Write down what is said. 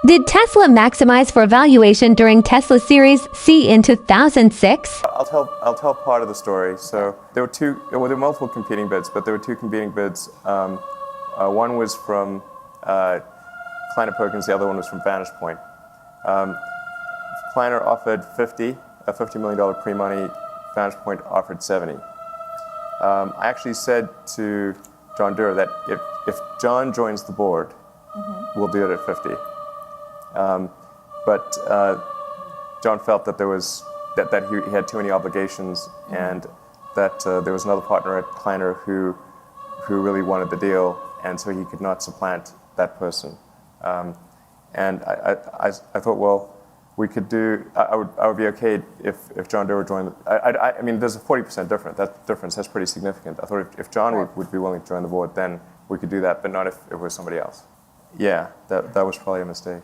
Did Tesla maximize for valuation during Tesla Series C in 2006? I'll tell part of the story. So there were multiple competing bids, but there were two competing bids. One was from Kleiner Perkins, the other one was from Vantage Point. Kleiner offered $50 million pre-money. Vantage Point offered 70. I actually said to John Doerr that if John joins the board, we'll do it at 50. But John felt that he had too many obligations, and that there was another partner at Kleiner who really wanted the deal, and so he could not supplant that person. And I thought, well, we could do. I would be okay if John Doerr joined. I mean, there's a 40% difference. That difference, that's pretty significant. I thought if John would be willing to join the board, then we could do that, but not if it was somebody else. Yeah, that was probably a mistake.